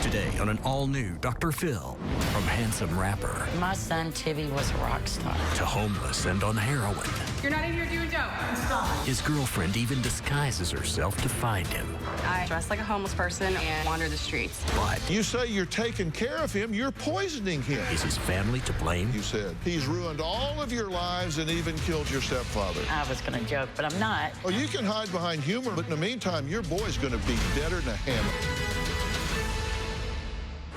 Today on an all-new Dr. Phil, from handsome rapper My son Tibby was a rock star. to homeless and on heroin. You're not in here doing dope. Stop. His girlfriend even disguises herself to find him. I dress like a homeless person and wander the streets. But You say you're taking care of him, you're poisoning him. is his family to blame? You said he's ruined all of your lives and even killed your stepfather. I was going to joke, but I'm not. Oh, you can hide behind humor, but in the meantime, your boy's going to be deader than a hammer.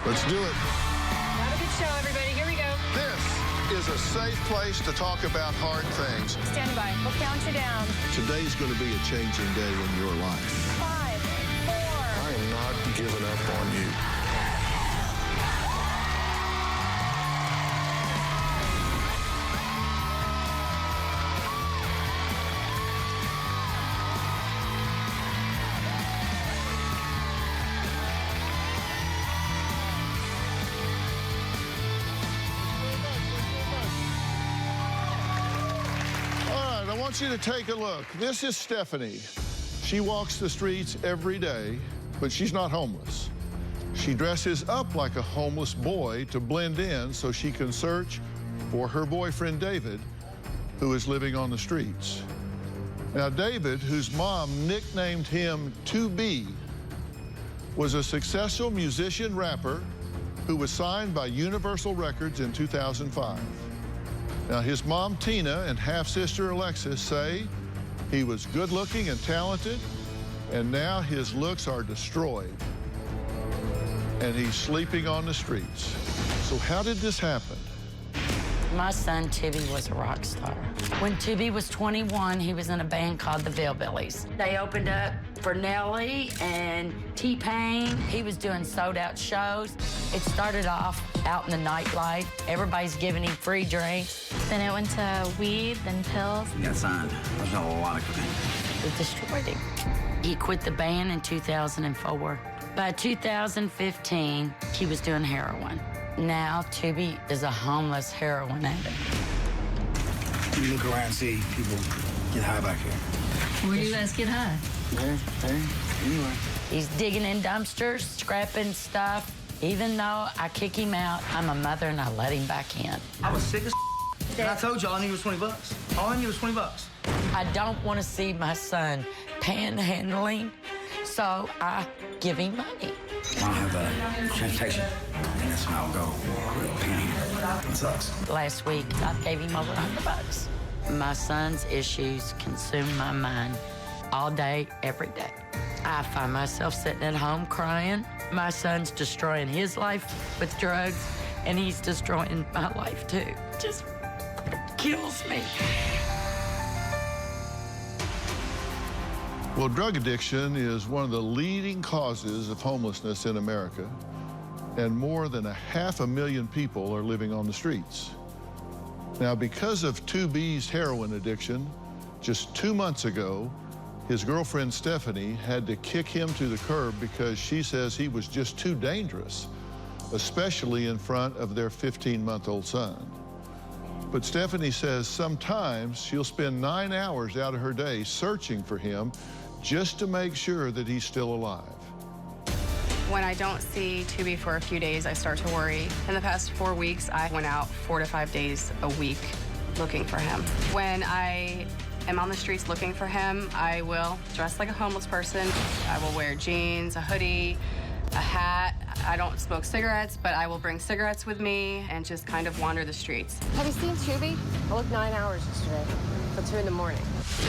Let's do it. Have a good show, everybody. Here we go. This is a safe place to talk about hard things. Stand by. We'll count you down. Today's going to be a changing day in your life. 5, 4. I am not giving up on you. I want you to take a look. This is Stephanie. She walks the streets every day, but she's not homeless. She dresses up like a homeless boy to blend in so she can search for her boyfriend, David, who is living on the streets. Now, David, whose mom nicknamed him 2B, was a successful musician rapper who was signed by Universal Records in 2005. Now, his mom, Tina, and half-sister Alexis say he was good-looking and talented, and now his looks are destroyed, and he's sleeping on the streets. So how did this happen? My son Tibby was a rock star. When Tibby was 21, he was in a band called the Hillbillies. They opened up for Nelly and T-Pain. He was doing sold-out shows. It started off out in the nightlife. Everybody's giving him free drinks. Then it went to weed, then pills. He got signed. There's no lot of cocaine. It destroyed him. He quit the band in 2004. By 2015, he was doing heroin. Now, Tibby is a homeless heroin addict. You look around and see people get high back here. Where do you guys get high? There, anywhere. He's digging in dumpsters, scrapping stuff. Even though I kick him out, I'm a mother and I let him back in. I was sick as and I told you all I needed was 20 bucks. All I needed was 20 bucks. I don't want to see my son panhandling, so I give him money. I don't have transportation. And that's when I'll go. Panhandle. It sucks. Last week, I gave him over $100. My son's issues consume my mind all day, every day. I find myself sitting at home crying. My son's destroying his life with drugs, and he's destroying my life too. Just kills me. Well, drug addiction is one of the leading causes of homelessness in America, and more than 500,000 people are living on the streets. Now, because of 2B's heroin addiction, just 2 months ago, his girlfriend Stephanie had to kick him to the curb because she says he was just too dangerous, especially in front of their 15-month-old son. But Stephanie says sometimes she'll spend 9 hours out of her day searching for him just to make sure that he's still alive. When I don't see Tubi for a few days, I start to worry. In the past 4 weeks, I went out 4 to 5 days a week looking for him. When I am on the streets looking for him, I will dress like a homeless person. I will wear jeans, a hoodie, a hat. I don't smoke cigarettes, but I will bring cigarettes with me and just kind of wander the streets. Have you seen Tubi? I looked 9 hours yesterday, till 2 in the morning.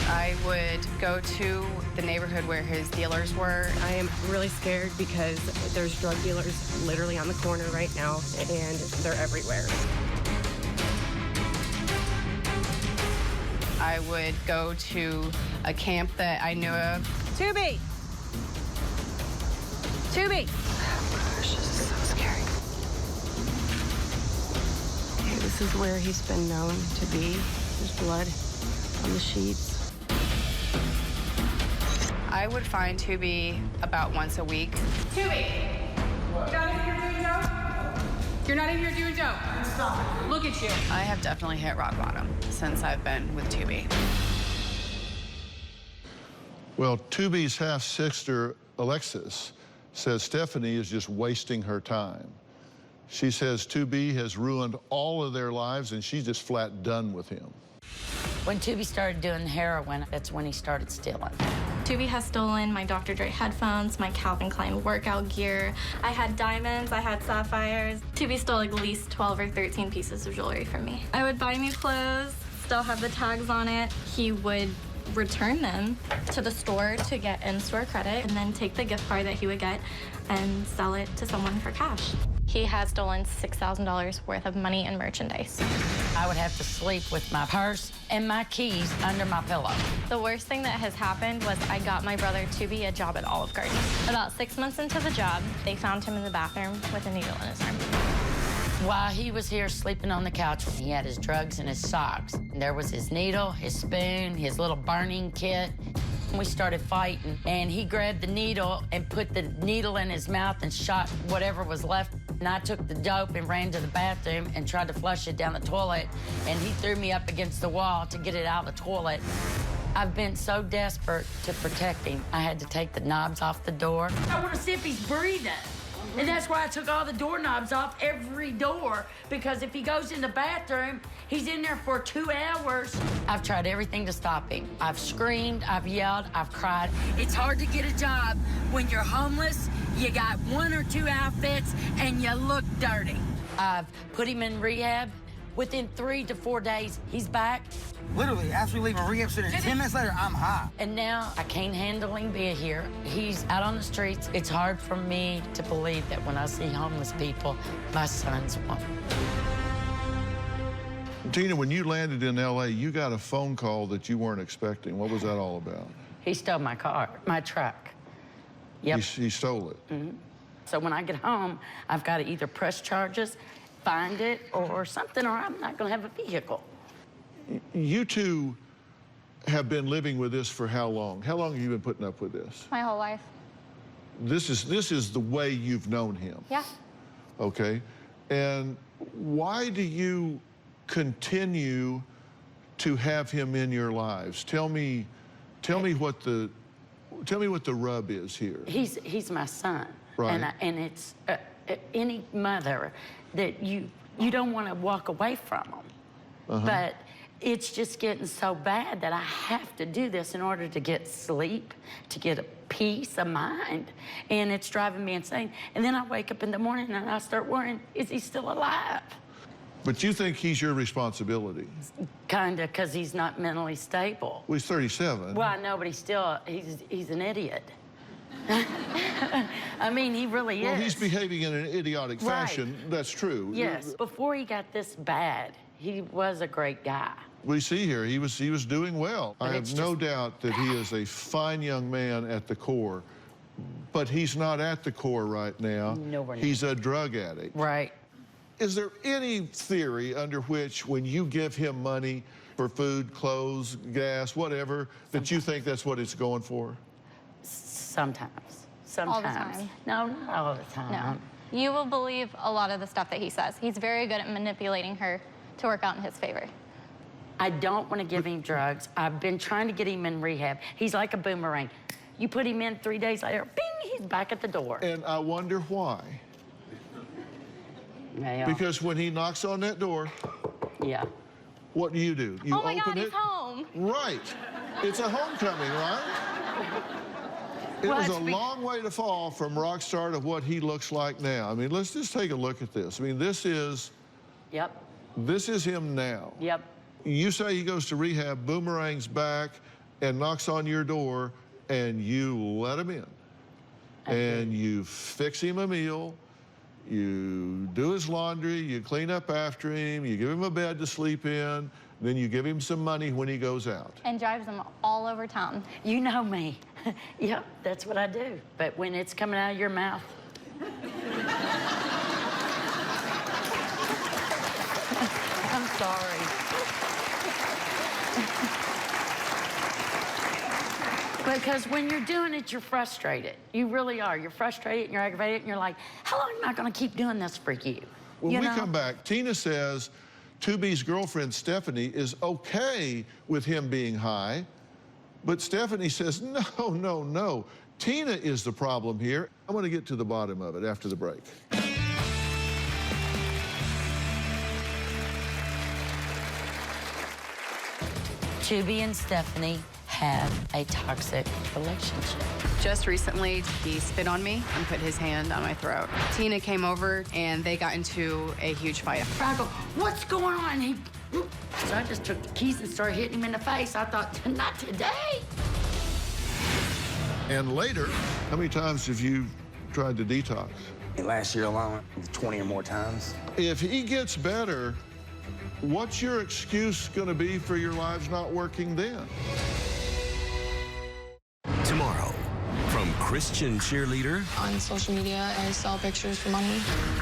I would go to the neighborhood where his dealers were. I am really scared because there's drug dealers literally on the corner right now, and they're everywhere. I would go to a camp that I knew of. Tubi! Tubi! Gosh, this is so scary. Okay, this is where he's been known to be. There's blood on the sheets. I would find Tubi about once a week. Tubi! You're not in here doing dope? You're not in here doing dope. Stop. Look at you. I have definitely hit rock bottom since I've been with Tubi. Well, Tubi's half-sister, Alexis, says Stephanie is just wasting her time. She says 2B has ruined all of their lives and she's just flat done with him. When Tubi started doing heroin, that's when he started stealing. Tubi has stolen my Dr. Dre headphones, my Calvin Klein workout gear. I had diamonds, I had sapphires. Tubi stole at least 12 or 13 pieces of jewelry from me. I would buy new clothes, still have the tags on it. He would return them to the store to get in-store credit and then take the gift card that he would get and sell it to someone for cash. He has stolen $6,000 worth of money and merchandise. I would have to sleep with my purse and my keys under my pillow. The worst thing that has happened was I got my brother Tubi a job at Olive Garden. About 6 months into the job, they found him in the bathroom with a needle in his arm. While he was here sleeping on the couch, he had his drugs in his socks. There was his needle, his spoon, his little burning kit. We started fighting, and he grabbed the needle and put the needle in his mouth and shot whatever was left. And I took the dope and ran to the bathroom and tried to flush it down the toilet, and he threw me up against the wall to get it out of the toilet. I've been so desperate to protect him, I had to take the knobs off the door. I want to see if he's breathing. And that's why I took all the doorknobs off every door, because if he goes in the bathroom, he's in there for 2 hours. I've tried everything to stop him. I've screamed, I've yelled, I've cried. It's hard to get a job when you're homeless, you got 1 or 2 outfits, and you look dirty. I've put him in rehab. Within 3 to 4 days, he's back. Literally, after we leave a rehab center, 10 minutes later, I'm high. And now I can't handle him being here. He's out on the streets. It's hard for me to believe that when I see homeless people, my son's one. Tina, when you landed in LA, you got a phone call that you weren't expecting. What was that all about? He stole my car, my truck. Yep. He stole it. Mm-hmm. So when I get home, I've got to either press charges, find it, or something, or I'm not going to have a vehicle. You two have been living with this for how long? How long have you been putting up with this? My whole life. This is the way you've known him. Yeah. Okay. And why do you continue to have him in your lives? Tell me what the rub is here. He's my son. Right. And it's any mother that you don't want to walk away from them. Uh-huh. But it's just getting so bad that I have to do this in order to get sleep, to get a peace of mind. And it's driving me insane. And then I wake up in the morning and I start worrying, is he still alive? But you think he's your responsibility? Kinda, because he's not mentally stable. Well, he's 37. Well, I know, but he's an idiot. I mean, he really is. Well, he's behaving in an idiotic fashion. Right. That's true. Yes. Before he got this bad, he was a great guy. We see here he was doing well. But I have no doubt that he is a fine young man at the core, but he's not at the core right now. No, we're not. He's a drug addict. Right. Is there any theory under which when you give him money for food, clothes, gas, whatever, that you think that's what it's going for? Sometimes. All the time. No, not all the time. No. You will believe a lot of the stuff that he says. He's very good at manipulating her to work out in his favor. I don't want to give him drugs. I've been trying to get him in rehab. He's like a boomerang. You put him in 3 days later, bing, he's back at the door. And I wonder why. Yeah. Because when he knocks on that door, Yeah. what do? You Oh my open God, it? he's home. Right. It's a homecoming, right? It Well, was it's a long way to fall from rock star to what he looks like now. I mean, let's just take a look at this. I mean, this is him now. Yep. You say he goes to rehab, boomerangs back, and knocks on your door, and you let him in. And you fix him a meal, you do his laundry, you clean up after him, you give him a bed to sleep in, then you give him some money when he goes out. And drives them all over town. You know me. Yep, that's what I do. But when it's coming out of your mouth. I'm sorry. Because when you're doing it, you're frustrated. You really are. You're frustrated and you're aggravated and you're like, how long am I going to keep doing this for you? When we come back, Tina says 2B's girlfriend, Stephanie, is okay with him being high, but Stephanie says, no, no, no. Tina is the problem here. I want to get to the bottom of it after the break. Tubi and Stephanie have a toxic relationship. Just recently, he spit on me and put his hand on my throat. Tina came over and they got into a huge fight. I go, what's going on? So I just took the keys and started hitting him in the face. I thought, not today. And later, how many times have you tried to detox? Last year alone, 20 or more times. If he gets better, what's your excuse going to be for your lives not working then? Tomorrow, from Christian cheerleader On social media, I sell pictures for money.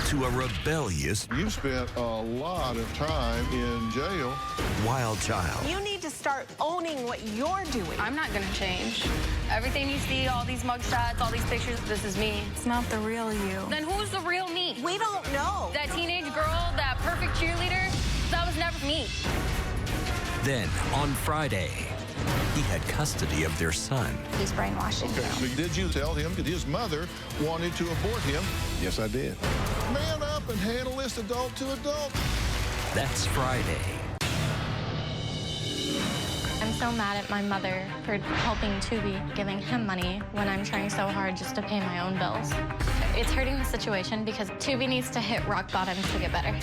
to a rebellious You spent a lot of time in jail. wild child. You need to start owning what you're doing. I'm not gonna change. Everything you see, all these mugshots, all these pictures, this is me. It's not the real you. Then who's the real me? We don't know. That teenage girl, that perfect cheerleader, that was never me. Then, on Friday, he had custody of their son. He's brainwashing Okay, so did you tell him that his mother wanted to abort him? Yes, I did. Man up and handle this adult to adult. That's Friday. I'm so mad at my mother for helping Tubi, giving him money when I'm trying so hard just to pay my own bills. It's hurting the situation because Tubi needs to hit rock bottom to get better.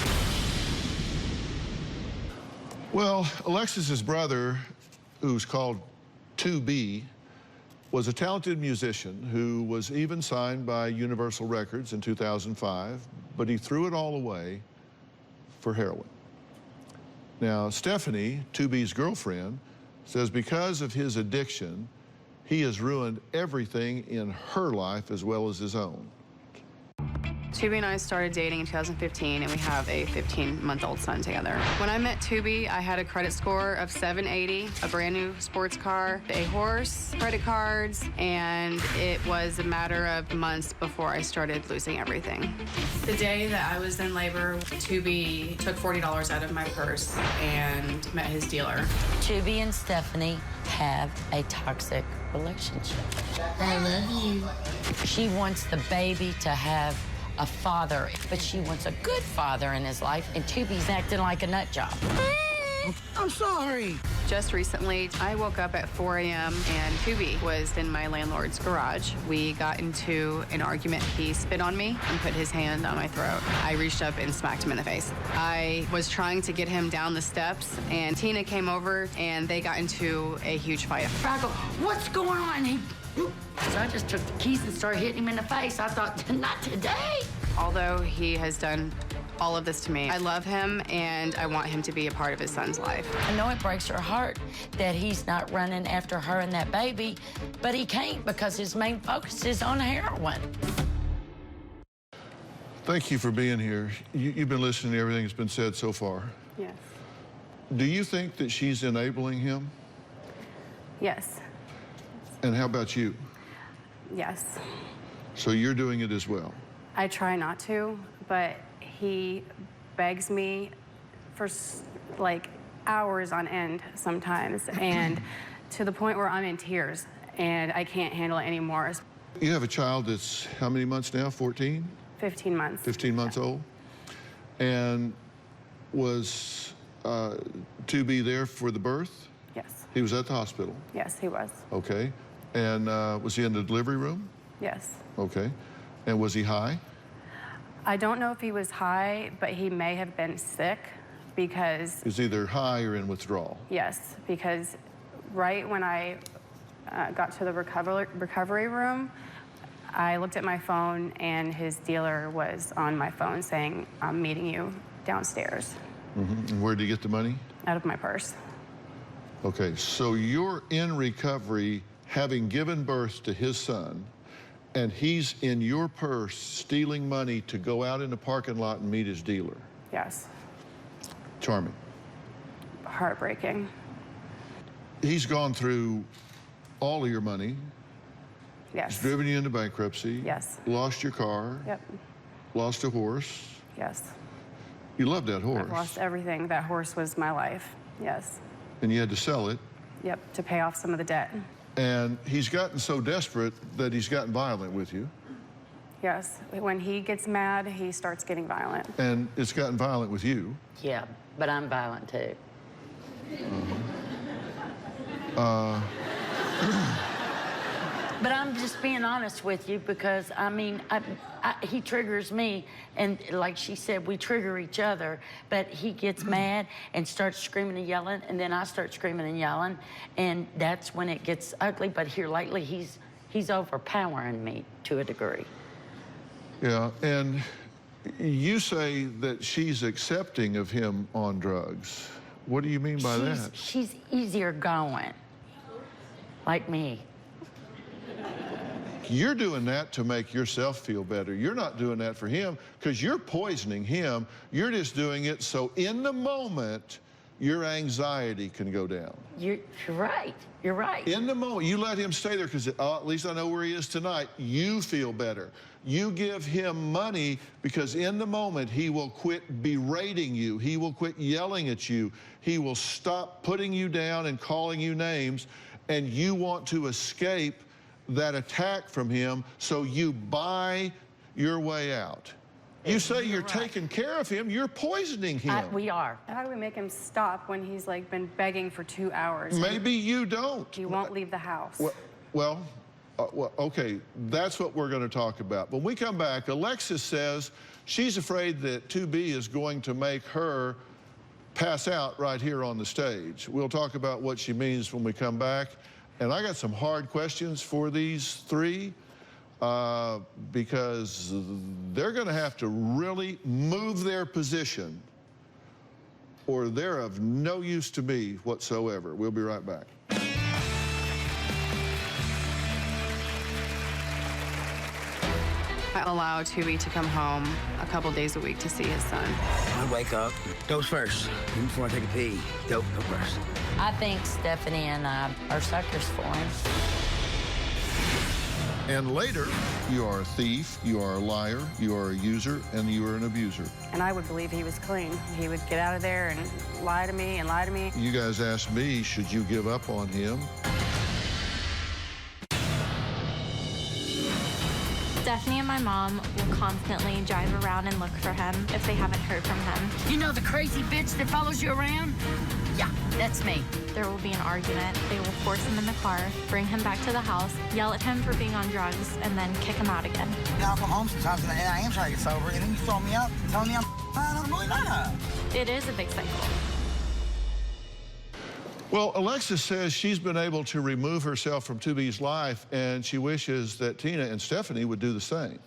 Well, Alexis's brother, who's called 2B, was a talented musician who was even signed by Universal Records in 2005, but he threw it all away for heroin. Now, Stephanie, 2B's girlfriend, says because of his addiction, he has ruined everything in her life as well as his own. Tubi and I started dating in 2015, and we have a 15-month-old son together. When I met Tubi, I had a credit score of 780, a brand new sports car, a horse, credit cards, and it was a matter of months before I started losing everything. The day that I was in labor, Tubi took $40 out of my purse and met his dealer. Tubi and Stephanie have a toxic relationship. I love you. She wants the baby to have a father, but she wants a good father in his life, and Tubi's acting like a nut job. I'm sorry. Just recently, I woke up at 4 a.m. and Tubi was in my landlord's garage. We got into an argument. He spit on me and put his hand on my throat. I reached up and smacked him in the face. I was trying to get him down the steps, and Tina came over, and they got into a huge fight. I go, what's going on? So I just took the keys and started hitting him in the face. I thought, not today. Although he has done all of this to me, I love him, and I want him to be a part of his son's life. I know it breaks her heart that he's not running after her and that baby, but he can't because his main focus is on heroin. Thank you for being here. You've been listening to everything that's been said so far. Yes. Do you think that she's enabling him? Yes. And how about you? Yes. So you're doing it as well? I try not to, but he begs me for like hours on end sometimes, and to the point where I'm in tears and I can't handle it anymore. You have a child that's how many months now? 14? 15 months. 15 months old? And was Tubi there for the birth? Yes. He was at the hospital? Yes, he was. Okay. And was he in the delivery room? Yes. Okay. And was he high? I don't know if he was high, but he may have been sick because... He was either high or in withdrawal? Yes, because right when I got to the recovery room, I looked at my phone and his dealer was on my phone saying, I'm meeting you downstairs. Mm-hmm. And where did he get the money? Out of my purse. Okay, so you're in recovery having given birth to his son, and he's in your purse stealing money to go out in the parking lot and meet his dealer. Yes. Charming. Heartbreaking. He's gone through all of your money. Yes. He's driven you into bankruptcy. Yes. Lost your car. Yep. Lost a horse. Yes. You loved that horse. I've lost everything. That horse was my life. Yes. And you had to sell it. Yep, to pay off some of the debt. And he's gotten so desperate that he's gotten violent with you. Yes, when he gets mad, he starts getting violent. And it's gotten violent with you. Yeah, but I'm violent too. But I'm just being honest with you because, I mean, he triggers me, and like she said, we trigger each other, but he gets mad and starts screaming and yelling, and then I start screaming and yelling, and that's when it gets ugly. But here lately, he's overpowering me to a degree. Yeah, and you say that she's accepting of him on drugs. What do you mean by that? She's easier going, like me. You're doing that to make yourself feel better. You're not doing that for him because you're poisoning him. You're just doing it so in the moment, your anxiety can go down. You're right. You're right. In the moment, you let him stay there because, oh, at least I know where he is tonight. You feel better. You give him money because in the moment, he will quit berating you. He will quit yelling at you. He will stop putting you down and calling you names, and you want to escape that attack from him, so you buy your way out. You say you're taking care of him, you're poisoning him. We are. How do we make him stop when he's like been begging for 2 hours? Maybe you don't. He won't leave the house. Well, okay, that's what we're going to talk about. When we come back, Alexis says she's afraid that 2B is going to make her pass out right here on the stage. We'll talk about what she means when we come back. And I got some hard questions for these three because they're going to have to really move their position or they're of no use to me whatsoever. We'll be right back. I allow 2B to come home a couple days a week to see his son. I wake up, dose first. Even before I take a pee, dope first. I think Stephanie and I are suckers for him. And later, you are a thief, you are a liar, you are a user, and you are an abuser. And I would believe he was clean. He would get out of there and lie to me and lie to me. You guys asked me, should you give up on him? Stephanie and my mom will constantly drive around and look for him if they haven't heard from him. You know the crazy bitch that follows you around? Yeah, that's me. There will be an argument. They will force him in the car, bring him back to the house, yell at him for being on drugs, and then kick him out again. Now I'll come home sometimes and I am trying to get sober, and then you throw me up, telling me I'm really not. It is a big cycle. Well, Alexis says she's been able to remove herself from 2B's life, and she wishes that Tina and Stephanie would do the same.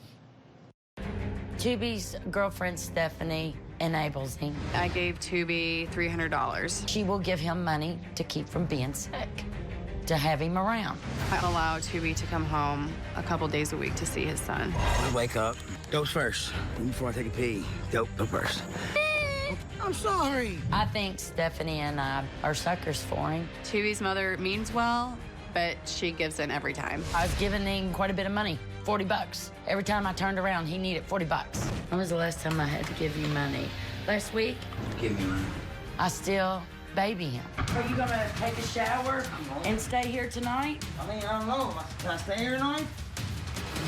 2B's girlfriend, Stephanie, enables him. I gave 2B $300. She will give him money to keep from being sick, to have him around. I allow 2B to come home a couple days a week to see his son. I wake up, dose first. Even before I take a pee, dope first. I'm sorry. I think Stephanie and I are suckers for him. 2B's mother means well, but she gives in every time. I was giving him quite a bit of money, 40 bucks. Every time I turned around, he needed 40 bucks. When was the last time I had to give you money? Last week? Give me money. I still baby him. Are you gonna take a shower and stay here tonight? I mean, I don't know. Can I stay here tonight?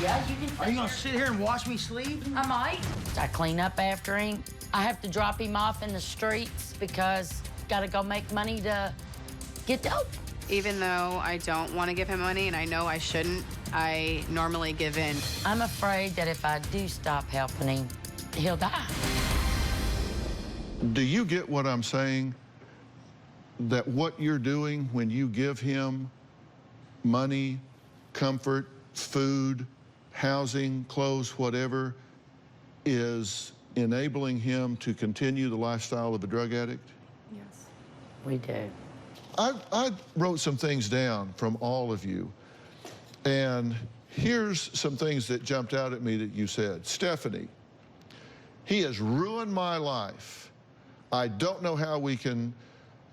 Yeah, you can. Are you gonna sit here and watch me sleep? I might. I clean up after him. I have to drop him off in the streets because gotta go make money to get dope. Even though I don't want to give him money and I know I shouldn't, I normally give in. I'm afraid that if I do stop helping him, he'll die. Do you get what I'm saying? That what you're doing when you give him money, comfort, food, housing, clothes, whatever, is enabling him to continue the lifestyle of a drug addict? Yes. We do. I wrote some things down from all of you, and here's some things that jumped out at me that you said. Stephanie, he has ruined my life. I don't know how we can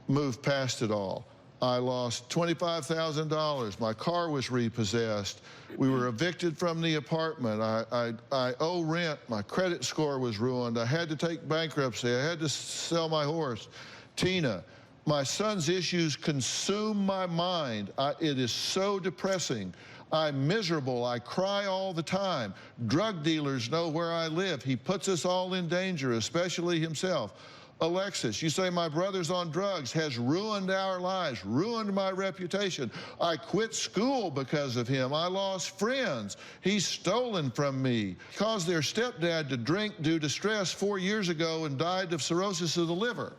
move past it all. I lost $25,000. My car was repossessed. We were evicted from the apartment. I owe rent. My credit score was ruined. I had to take bankruptcy. I had to sell my horse. Tina, My son's issues consume my mind. It is so depressing. I'm miserable. I cry all the time. Drug dealers know where I live. He puts us all in danger, especially himself. Alexis, you say my brother's on drugs, has ruined our lives, ruined my reputation. I quit school because of him. I lost friends. He's stolen from me. Caused their stepdad to drink due to stress 4 years ago and died of cirrhosis of the liver.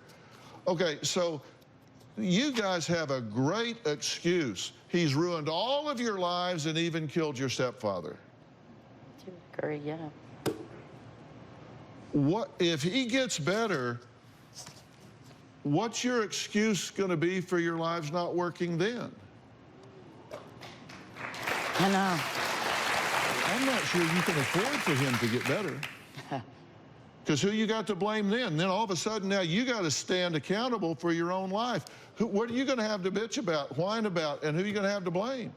Okay, so you guys have a great excuse. He's ruined all of your lives and even killed your stepfather. I agree, yeah. What if he gets better? What's your excuse going to be for your lives not working then? I know. I'm not sure you can afford for him to get better. Because who you got to blame then? Then all of a sudden now you got to stand accountable for your own life. What are you going to have to bitch about, whine about, and who are you going to have to blame?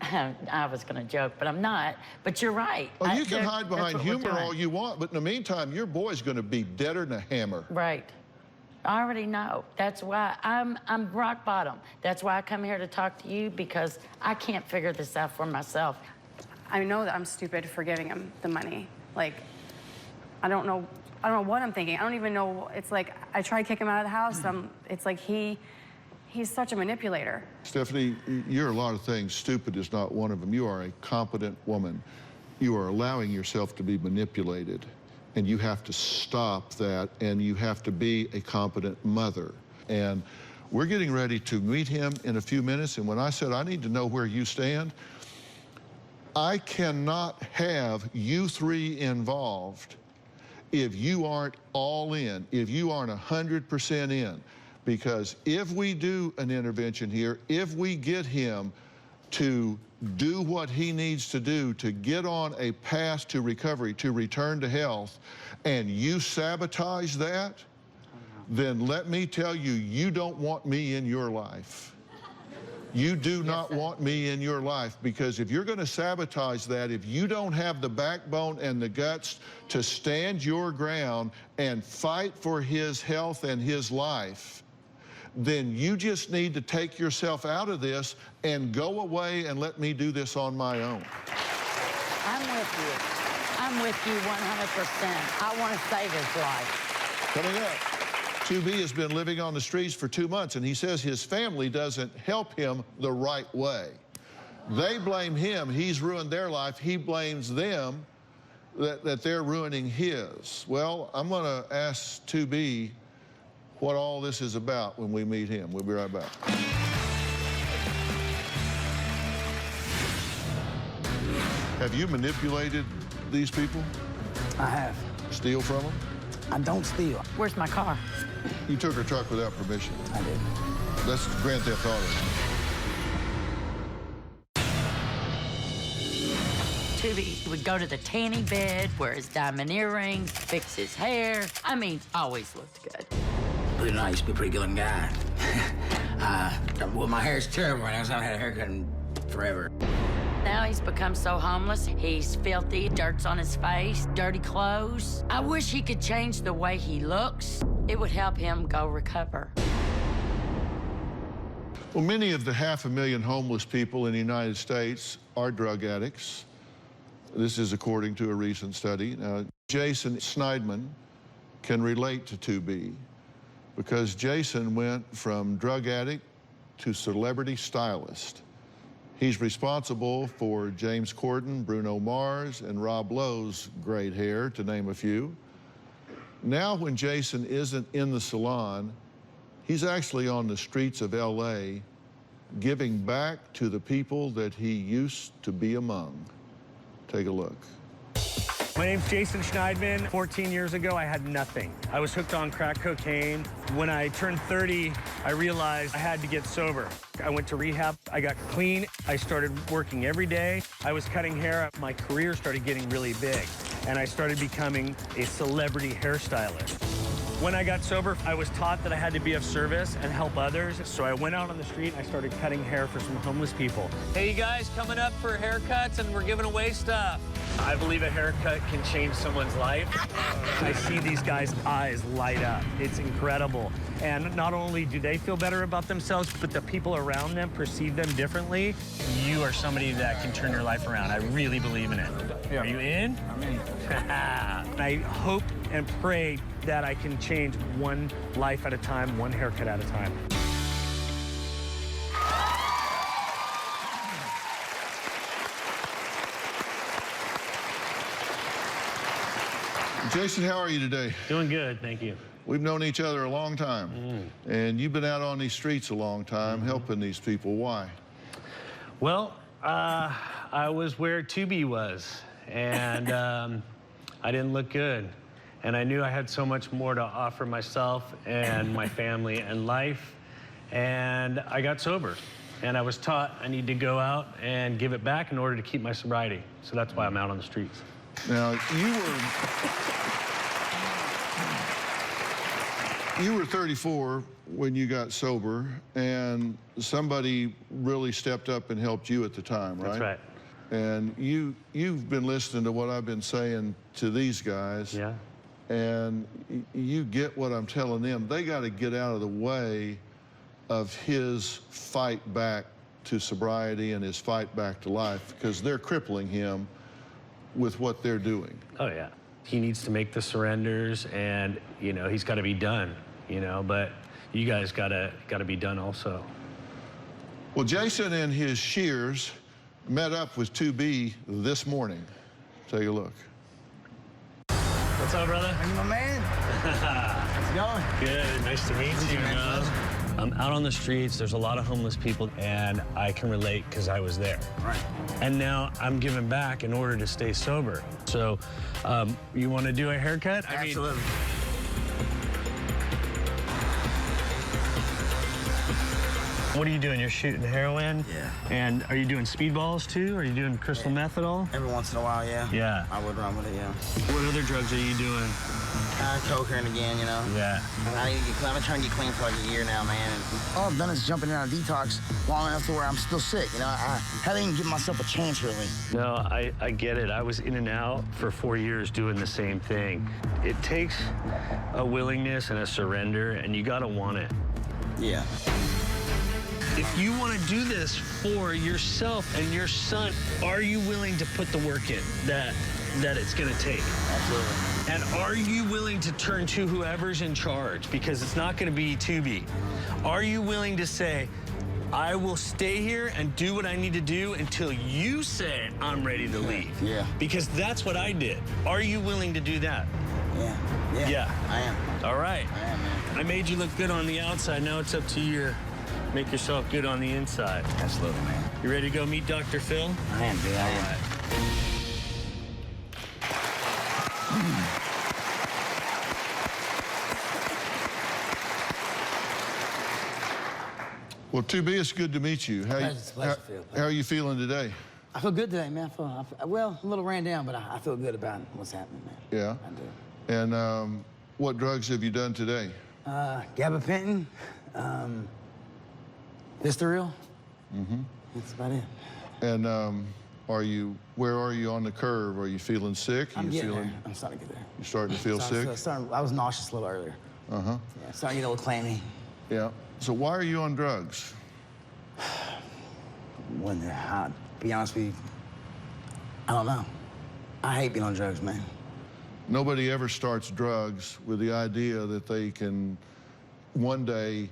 I was going to joke, but I'm not. But you're right. Oh, you can hide behind humor all you want, but in the meantime, your boy's going to be deader than a hammer. Right. I already know. That's why I'm rock bottom. That's why I come here to talk to you, because I can't figure this out for myself. I know that I'm stupid for giving him the money. Like, I don't know what I'm thinking. I don't even know. It's like I try to kick him out of the house. It's like he's such a manipulator. Stephanie, you're a lot of things. Stupid is not one of them. You are a competent woman. You are allowing yourself to be manipulated. And you have to stop that, and you have to be a competent mother. And we're getting ready to meet him in a few minutes, and when I said I need to know where you stand, I cannot have you three involved if you aren't all in, if you aren't 100% in. Because if we do an intervention here, if we get him to do what he needs to do to get on a path to recovery, to return to health, and you sabotage that, then let me tell you, you don't want me in your life. You do not want me in your life, because if you're going to sabotage that, if you don't have the backbone and the guts to stand your ground and fight for his health and his life, then you just need to take yourself out of this and go away and let me do this on my own. I'm with you. I'm with you 100%. I want to save his life. Coming up, 2B has been living on the streets for 2 months, and he says his family doesn't help him the right way. They blame him. He's ruined their life. He blames them that they're ruining his. Well, I'm going to ask 2B what all this is about when we meet him. We'll be right back. Have you manipulated these people? I have. Steal from them? I don't steal. Where's my car? You took her truck without permission. I did. That's Grand Theft Auto. 2B would go to the tanning bed, wear his diamond earrings, fix his hair. I mean, always looked good. Believe it or not, I used to be a pretty good-looking guy. Well, my hair's terrible right now, so I haven't had a haircut in forever. Now he's become so homeless. He's filthy, dirt's on his face, dirty clothes. I wish he could change the way he looks. It would help him go recover. Well, many of the 500,000 homeless people in the United States are drug addicts. This is according to a recent study. Now, Jason Schneidman can relate to 2B because Jason went from drug addict to celebrity stylist. He's responsible for James Corden, Bruno Mars, and Rob Lowe's great hair, to name a few. Now, when Jason isn't in the salon, he's actually on the streets of LA giving back to the people that he used to be among. Take a look. My name's Jason Schneidman. 14 years ago, I had nothing. I was hooked on crack cocaine. When I turned 30, I realized I had to get sober. I went to rehab. I got clean. I started working every day. I was cutting hair. My career started getting really big, and I started becoming a celebrity hairstylist. When I got sober, I was taught that I had to be of service and help others, so I went out on the street and I started cutting hair for some homeless people. Hey, you guys, coming up for haircuts, and we're giving away stuff. I believe a haircut can change someone's life. I see these guys' eyes light up. It's incredible. And not only do they feel better about themselves, but the people around them perceive them differently. You are somebody that can turn your life around. I really believe in it. Yeah. Are you in? I'm in. I hope and pray that I can change one life at a time, one haircut at a time. Jason, how are you today? Doing good, thank you. We've known each other a long time, and you've been out on these streets a long time helping these people. Why? Well, I was where Tubi was, and I didn't look good. And I knew I had so much more to offer myself and my family and life, and I got sober. And I was taught I need to go out and give it back in order to keep my sobriety. So that's why I'm out on the streets. Now, you were 34 when you got sober, and somebody really stepped up and helped you at the time, right? That's right. And you've been listening to what I've been saying to these guys. Yeah. And you get what I'm telling them. They got to get out of the way of his fight back to sobriety and his fight back to life, because they're crippling him with what they're doing. Oh, yeah. He needs to make the surrenders, and, you know, he's got to be done, you know, but you guys got to be done also. Well, Jason and his shears met up with 2B this morning. Take a look. What's up, brother? Hey, my man. How's it going? Good. Nice to meet you. I'm out on the streets. There's a lot of homeless people, and I can relate because I was there. Right. And now I'm giving back in order to stay sober. So, you want to do a haircut? Absolutely. What are you doing? You're shooting heroin? Yeah. And are you doing speedballs too? Are you doing crystal meth at all? Every once in a while, yeah. Yeah. I would run with it, yeah. What other drugs are you doing? Cocaine again, you know. Yeah. I need to get clean. I've been trying to get clean for like a year now, man. And all I've done is jumping in on a detox long enough to where I'm still sick. You know, I haven't even given myself a chance, really. No, I get it. I was in and out for 4 years doing the same thing. It takes a willingness and a surrender, and you gotta want it. Yeah. If you want to do this for yourself and your son, are you willing to put the work in that it's going to take? Absolutely. And are you willing to turn to whoever's in charge? Because it's not going to be Tubi. Are you willing to say, I will stay here and do what I need to do until you say I'm ready to leave? Yeah. Because that's what I did. Are you willing to do that? Yeah. Yeah. Yeah. I am. All right. I am, man. I made you look good on the outside. Now it's up to you. Make yourself good on the inside. Absolutely, man. You ready to go meet Dr. Phil? I am, dude. I am. All right. Well, 2B, it's good to meet you. It's a pleasure, Phil. How are you feeling today? I feel good today, man. I feel, well, a little ran down, but I feel good about what's happening, man. Yeah. I do. And what drugs have you done today? Gabapentin, Vistaril. That's about it. And where are you on the curve? Are you feeling sick? I'm getting there. I'm starting to get there. You starting to feel sick? I was nauseous a little earlier. Uh-huh. Yeah, starting to get a little clammy. Yeah. So why are you on drugs? Wonder how, to be honest with you, I don't know. I hate being on drugs, man. Nobody ever starts drugs with the idea that they can one day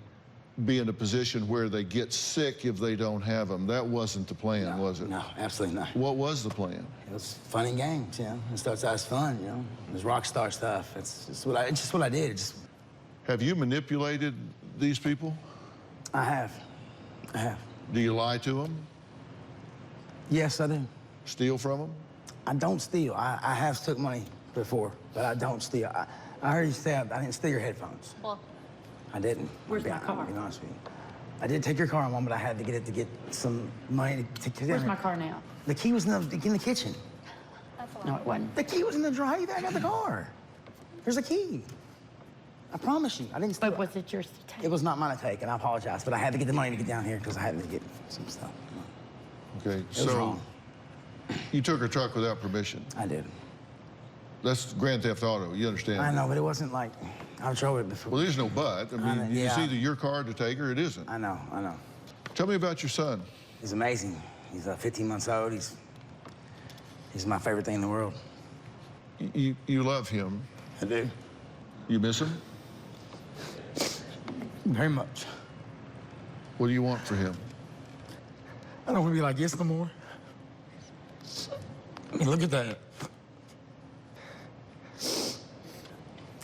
be in a position where they get sick if they don't have them. That wasn't the plan, was it? No, absolutely not. What was the plan? It was fun and games, you know. It starts out as fun, you know. It was rock star stuff. It's just what I did. Have you manipulated these people? I have. Do you lie to them? Yes, I do. Steal from them? I don't steal. I have took money before, but I don't steal. I heard you say I didn't steal your headphones. Well, I didn't. Where's my car? I'll be honest with you. I did take your car on one, but I had to get it to get some money to where's my car now? The key was in the kitchen. No, it wasn't. The key was in the drawer. I got the car. There's a key. I promise you, I didn't steal. But was it yours to take? It was not mine to take, and I apologize, but I had to get the money to get down here because I had to get some stuff. Okay, It was wrong. You took her truck without permission. I did. That's Grand Theft Auto, you understand? I know, but it wasn't like I've drove it before. Well, there's no but. I mean, yeah. it's either your car to take her or it isn't. I know. Tell me about your son. He's amazing. He's 15 months old. He's my favorite thing in the world. You love him. I do. You miss him? Very much. What do you want for him? I don't want to be like this no more. I mean, look at that.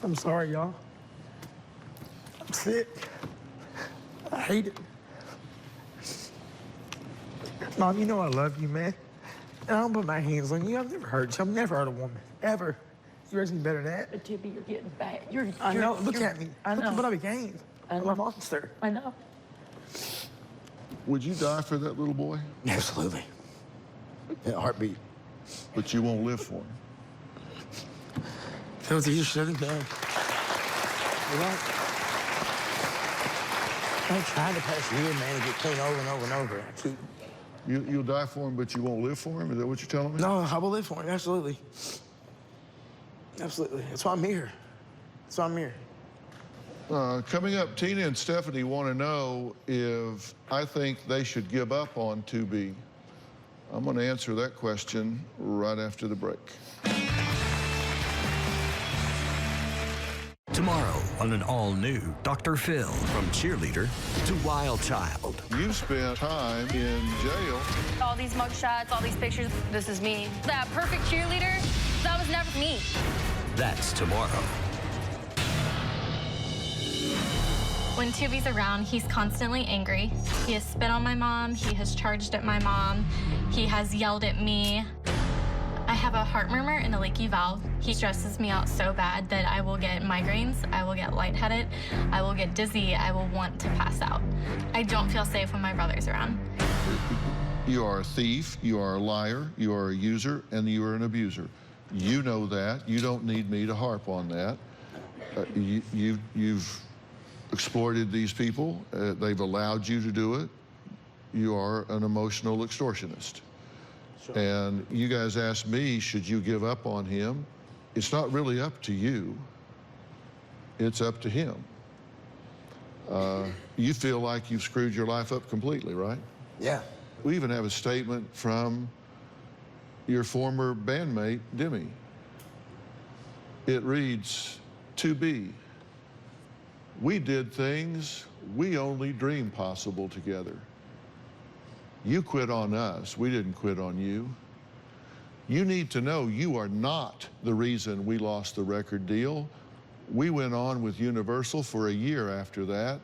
I'm sorry, y'all. I'm sick. I hate it. Mom, you know I love you, man. And I don't put my hands on you. I've never hurt you. I've never hurt a woman, ever. You raised me better than that. But Tibby, you're getting back. I know. Look at me. I know. Look what I became. I'm a monster. I know. Would you die for that little boy? Absolutely. In a heartbeat. But you won't live for him. That was easier said than done. You're right. I'm trying to pass you, man, and get clean over and over and over. I keep... You'll die for him, but you won't live for him? Is that what you're telling me? No, I will live for him, absolutely. Absolutely. That's why I'm here. That's why I'm here. Coming up, Tina and Stephanie want to know if I think they should give up on 2B. I'm going to answer that question right after the break. Tomorrow on an all-new Dr. Phil, from cheerleader to wild child. You spent time in jail. All these mugshots, all these pictures, this is me. That perfect cheerleader, that was never me. That's tomorrow. When 2B's around, he's constantly angry. He has spit on my mom. He has charged at my mom. He has yelled at me. I have a heart murmur and a leaky valve. He stresses me out so bad that I will get migraines, I will get lightheaded, I will get dizzy, I will want to pass out. I don't feel safe when my brother's around. You are a thief, you are a liar, you are a user, and you are an abuser. You know that. You don't need me to harp on that. You've exploited these people. They've allowed you to do it. You are an emotional extortionist. Sure. And you guys asked me, should you give up on him? It's not really up to you. It's up to him. You feel like you've screwed your life up completely, right? Yeah. We even have a statement from your former bandmate, Demi. It reads, 2B, we did things we only dreamed possible together. You quit on us, we didn't quit on you. You need to know you are not the reason we lost the record deal. We went on with Universal for a year after that,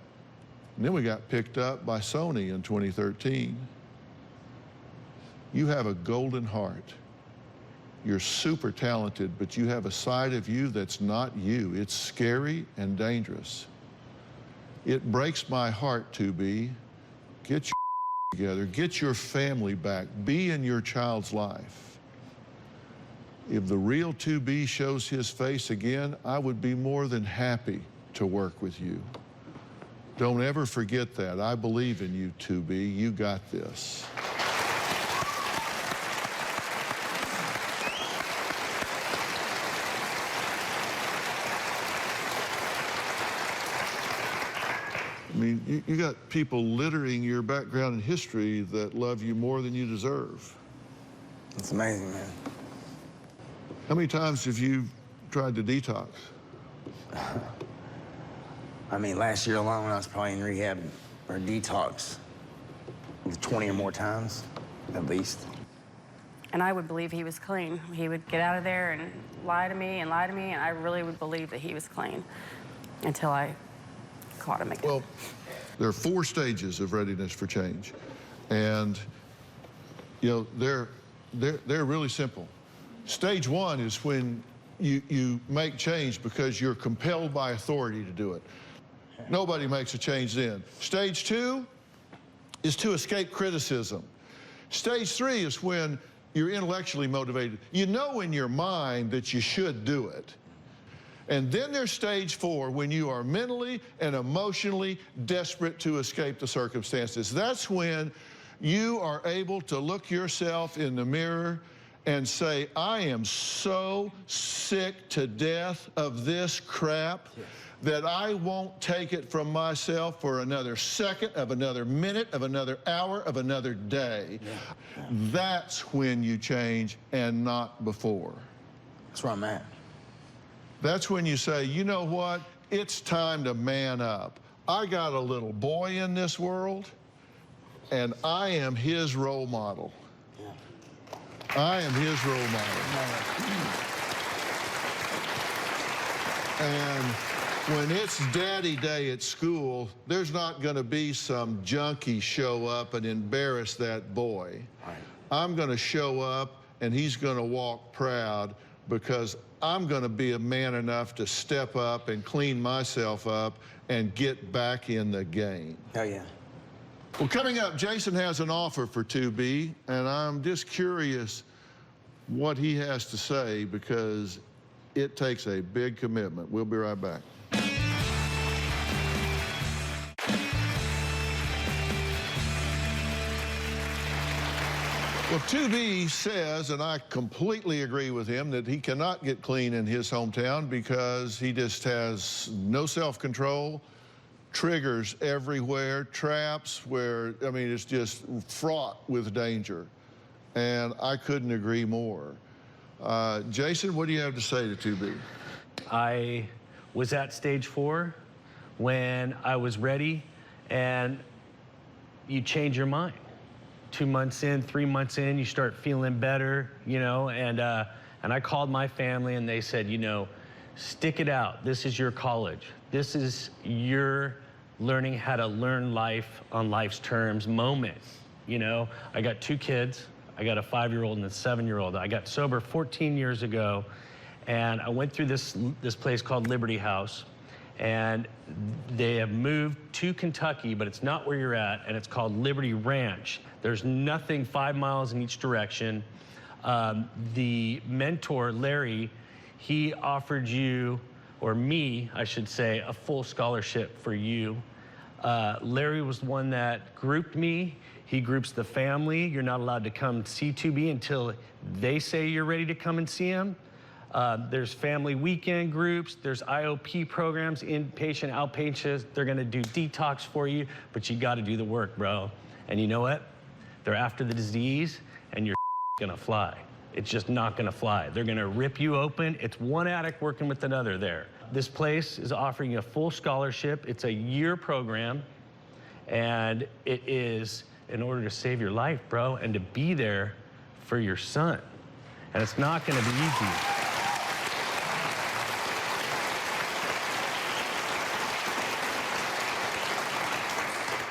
and then we got picked up by Sony in 2013. You have a golden heart. You're super talented, but you have a side of you that's not you. It's scary and dangerous. It breaks my heart, 2B. Get your together, get your family back, be in your child's life. If the real 2B shows his face again, I would be more than happy to work with you. Don't ever forget that. I believe in you, 2B. You got this. I mean, you got people littering your background and history that love you more than you deserve. It's amazing, man. How many times have you tried to detox? I mean, last year alone, I was probably in rehab or detox 20 or more times, at least. And I would believe he was clean. He would get out of there and lie to me, and I really would believe that he was clean until I caught him again. Well, there are 4 stages of readiness for change. And, you know, they're really simple. Stage 1 is when you make change because you're compelled by authority to do it. Nobody makes a change then. Stage 2 is to escape criticism. Stage 3 is when you're intellectually motivated. You know in your mind that you should do it. And then there's stage 4, when you are mentally and emotionally desperate to escape the circumstances. That's when you are able to look yourself in the mirror and say, I am so sick to death of this crap that I won't take it from myself for another second, of another minute, of another hour, of another day. That's when you change and not before. That's where I'm at. That's when you say, you know what? It's time to man up. I got a little boy in this world, and I am his role model. I am his role model. And when it's daddy day at school, there's not going to be some junkie show up and embarrass that boy. I'm going to show up, and he's going to walk proud, because I'm going to be a man enough to step up and clean myself up and get back in the game. Hell yeah. Well, coming up, Jason has an offer for 2B, and I'm just curious what he has to say, because it takes a big commitment. We'll be right back. Well, 2B says, and I completely agree with him, that he cannot get clean in his hometown because he just has no self-control, triggers everywhere, traps where, I mean, it's just fraught with danger. And I couldn't agree more. Jason, what do you have to say to 2B? I was at stage 4 when I was ready, and you change your mind. 2 months in, 3 months in, you start feeling better, you know, and I called my family, and they said, you know, stick it out. This is your college. This is your learning how to learn life on life's terms moment. You know, I got 2 kids. I got a 5-year-old and a 7-year-old. I got sober 14 years ago, and I went through this place called Liberty House, and they have moved to Kentucky, but it's not where you're at, and it's called Liberty Ranch. There's nothing 5 miles in each direction. The mentor, Larry, he offered you, or me, I should say, a full scholarship for you. Larry was the one that grouped me. He groups the family. You're not allowed to come see 2B until they say you're ready to come and see him. There's family weekend groups. There's IOP programs, inpatient, outpatient. They're gonna do detox for you, but you gotta do the work, bro. And you know what? They're after the disease, and you're gonna fly. It's just not gonna fly. They're gonna rip you open. It's one addict working with another there. This place is offering you a full scholarship. It's a year program, and it is in order to save your life, bro, and to be there for your son. And it's not gonna be easy.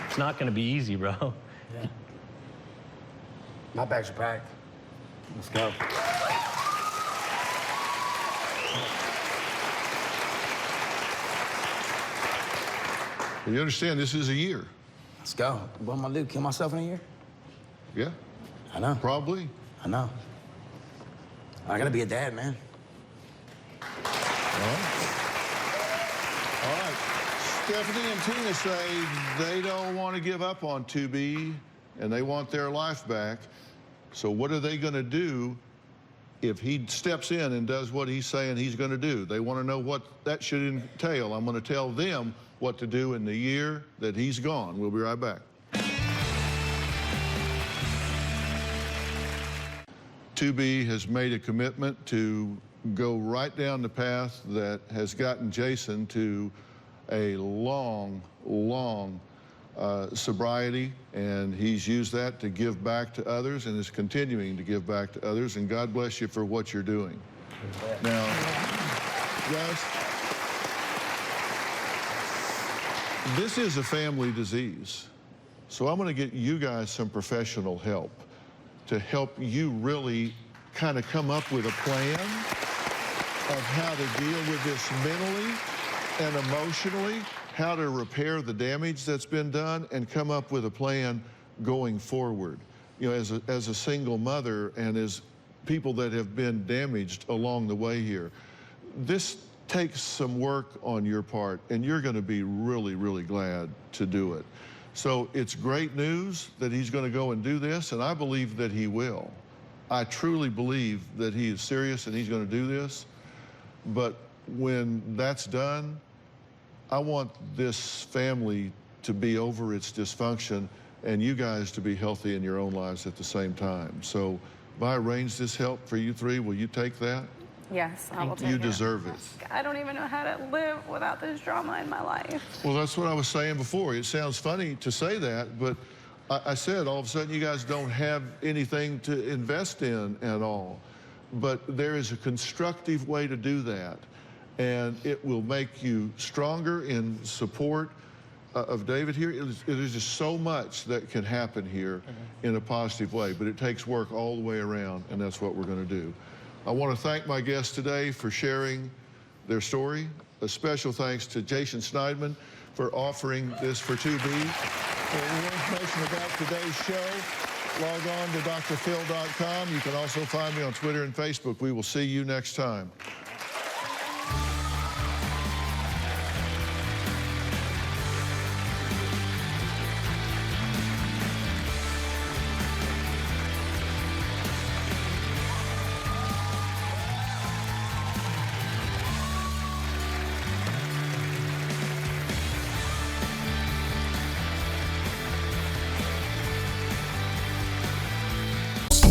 It's not gonna be easy, bro. Yeah. My bags are packed. Let's go. You understand, this is a year. Let's go. What am I gonna do, kill myself in a year? Yeah. I know. Probably. I know. I gotta be a dad, man. All right. Stephanie and Tina say they don't want to give up on 2B, and they want their life back. So what are they going to do if he steps in and does what he's saying he's going to do? They want to know what that should entail. I'm going to tell them what to do in the year that he's gone. We'll be right back. 2B has made a commitment to go right down the path that has gotten Jason to a long sobriety, and he's used that to give back to others and is continuing to give back to others, and God bless you for what you're doing. Now, guys, this is a family disease, so I'm going to get you guys some professional help to help you really kind of come up with a plan of how to deal with this mentally and emotionally, how to repair the damage that's been done, and come up with a plan going forward. You know, as a single mother and as people that have been damaged along the way here. This takes some work on your part, and you're going to be really, really glad to do it. So it's great news that he's going to go and do this, and I believe that he will. I truly believe that he is serious and he's going to do this. But when that's done, I want this family to be over its dysfunction and you guys to be healthy in your own lives at the same time. So if I arrange this help for you three, will you take that? Yes, I will take it. You deserve it. I don't even know how to live without this drama in my life. Well, that's what I was saying before. It sounds funny to say that, but I said all of a sudden you guys don't have anything to invest in at all. But there is a constructive way to do that, and it will make you stronger in support of David here. It is just so much that can happen here in a positive way, but it takes work all the way around, and that's what we're going to do. I want to thank my guests today for sharing their story. A special thanks to Jason Schneidman for offering this for 2B. For more information about today's show, log on to drphil.com. You can also find me on Twitter and Facebook. We will see you next time.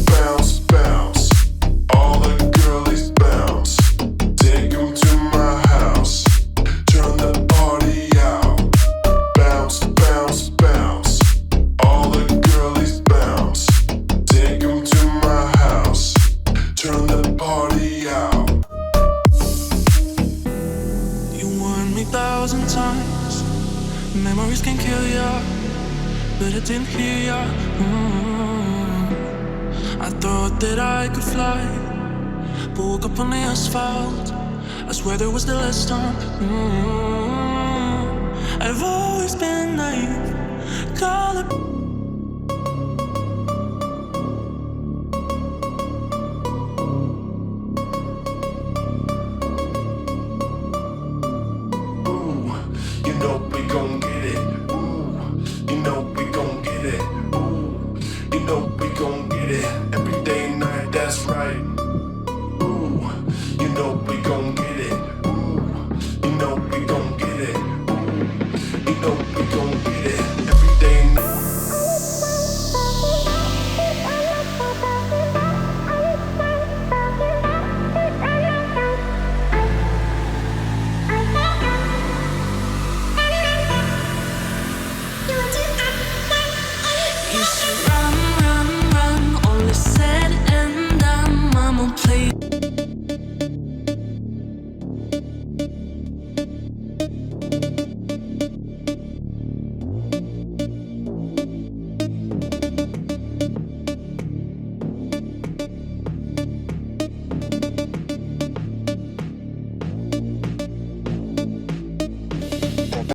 Bounce, bounce, all the girlies bounce. Take 'em to my house, turn the party out. Bounce, bounce, bounce, all the girlies bounce. Take 'em to my house, turn the party out. You warned me 1,000 times, memories can kill ya, but I didn't hear ya. I thought that I could fly, but woke up on the asphalt. I swear there was the last time. I've always been naive, call it